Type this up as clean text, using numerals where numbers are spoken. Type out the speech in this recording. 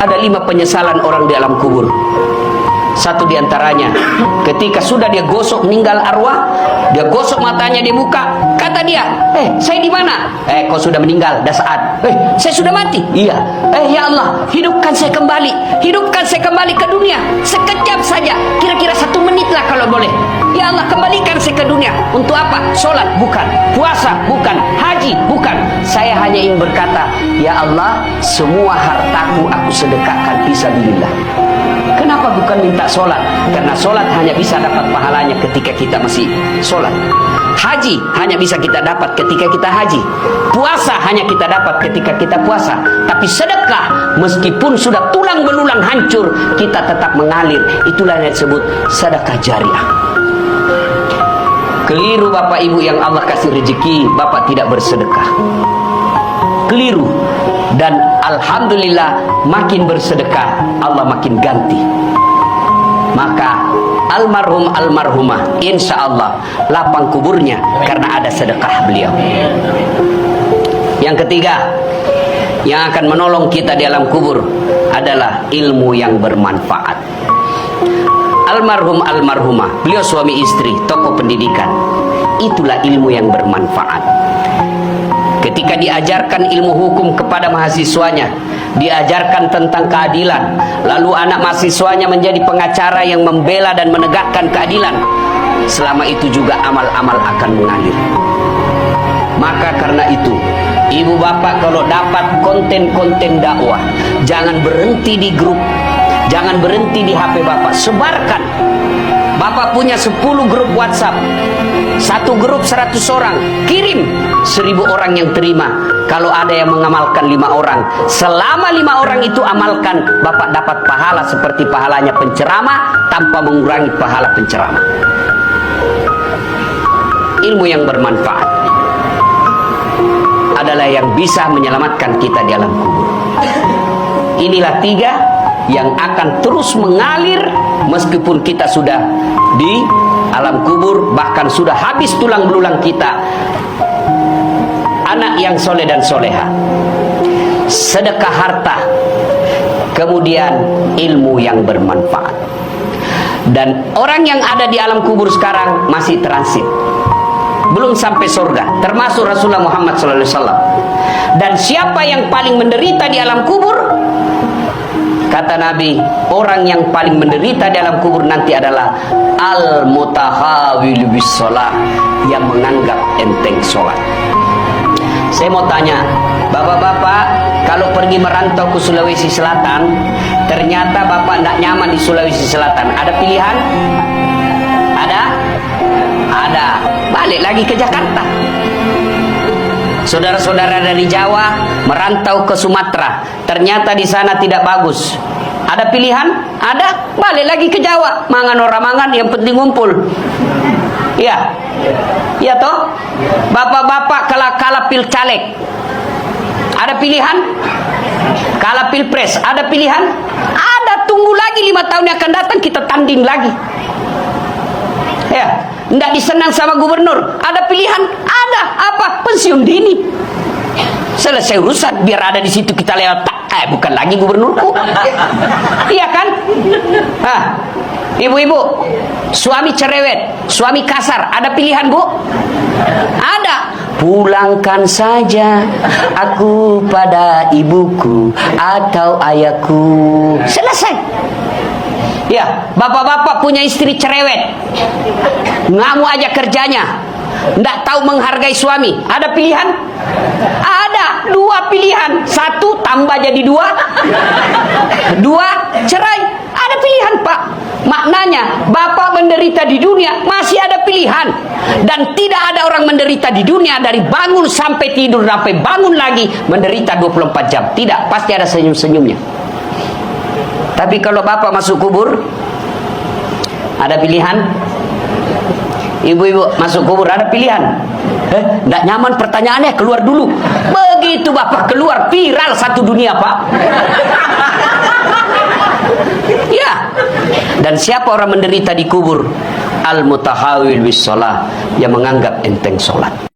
Ada 5 penyesalan orang di alam kubur. Satu diantaranya, ketika sudah dia gosok meninggal arwah, dia gosok matanya, dia buka, kata dia, saya di mana? Kau sudah meninggal, dah saat. Saya sudah mati. Iya. Ya Allah, hidupkan saya kembali ke dunia, sekejap saja, kira-kira 1 menit lah kalau boleh. Ya Allah, kembalikan saya ke dunia. Untuk apa? Sholat bukan, puasa bukan, haji bukan. Saya hanya ingin berkata, ya Allah, semua hartaku aku sedekahkan fisabilillah. Kenapa bukan minta sholat? Karena sholat hanya bisa dapat pahalanya ketika kita masih sholat. Haji hanya bisa kita dapat ketika kita haji. Puasa hanya kita dapat ketika kita puasa. Tapi sedekah, meskipun sudah tulang belulang hancur, kita tetap mengalir. Itulah yang disebut sedekah jariah. Keliru Bapak Ibu yang Allah kasih rezeki, Bapak tidak bersedekah. Keliru. Dan alhamdulillah, makin bersedekah Allah makin ganti. Maka almarhum almarhumah, insya Allah lapang kuburnya karena ada sedekah beliau. Yang ketiga, yang akan menolong kita di alam kubur adalah ilmu yang bermanfaat. Almarhum almarhumah, beliau suami istri, tokoh pendidikan. Itulah ilmu yang bermanfaat. Ketika diajarkan ilmu hukum kepada mahasiswanya, diajarkan tentang keadilan, lalu anak mahasiswanya menjadi pengacara yang membela dan menegakkan keadilan, selama itu juga amal-amal akan mengalir. Maka karena itu, ibu bapak kalau dapat konten-konten dakwah, jangan berhenti di grup, jangan berhenti di HP bapak, sebarkan. Bapak punya 10 grup WhatsApp, satu grup 100 orang, kirim, 1000 orang yang terima. Kalau ada yang mengamalkan 5 orang, selama 5 orang itu amalkan, Bapak dapat pahala seperti pahalanya penceramah tanpa mengurangi pahala penceramah. Ilmu yang bermanfaat adalah yang bisa menyelamatkan kita di alam kubur. Inilah 3 yang akan terus mengalir meskipun kita sudah di alam kubur, bahkan sudah habis tulang belulang kita. Anak yang soleh dan soleha, sedekah harta, kemudian ilmu yang bermanfaat. Dan orang yang ada di alam kubur sekarang masih transit, belum sampai surga, termasuk Rasulullah Muhammad SAW. Dan siapa yang paling menderita di alam kubur? Kata Nabi, orang yang paling menderita di alam kubur nanti adalah al-mutahawil bis sholat, yang menganggap enteng sholat. Saya mau tanya, bapak-bapak, kalau pergi merantau ke Sulawesi Selatan, ternyata bapak tidak nyaman di Sulawesi Selatan, ada pilihan? Ada? Ada. Balik lagi ke Jakarta. Saudara-saudara dari Jawa merantau ke Sumatera, ternyata di sana tidak bagus. Ada pilihan? Ada. Balik lagi ke Jawa. Mangan orang mangan, yang penting ngumpul. Iya. Iya toh? Bapak-bapak kalah pil caleg, ada pilihan? Kalah pilpres, ada pilihan? Ada. Tunggu lagi 5 tahun yang akan datang, kita tanding lagi. Ya. Tidak disenang sama gubernur, ada pilihan? Ada. Apa? Pensiun dini. Selesai urusan, biar ada di situ kita lewat. Bukan lagi gubernurku. Iya kan? Ibu-ibu, suami cerewet, suami kasar, ada pilihan bu? Ada. Pulangkan saja aku pada ibuku atau ayahku. Selesai. Ya, bapak-bapak punya istri cerewet, ngamuk aja kerjanya, nggak tahu menghargai suami. Ada pilihan? Ada. 2 pilihan. 1 tambah jadi 2, 2 cerai. Ada pilihan pak. Maknanya bapak menderita di dunia masih ada pilihan. Dan tidak ada orang menderita di dunia dari bangun sampai tidur sampai bangun lagi menderita 24 jam. Tidak, pasti ada senyum-senyumnya. Tapi kalau bapak masuk kubur, ada pilihan? Ibu-ibu masuk kubur, ada pilihan? Nggak nyaman pertanyaannya, keluar dulu. Begitu bapak keluar, viral satu dunia pak. Ya. Dan siapa orang menderita di kubur? Al-mutahawil bis sholah, yang menganggap enteng sholat.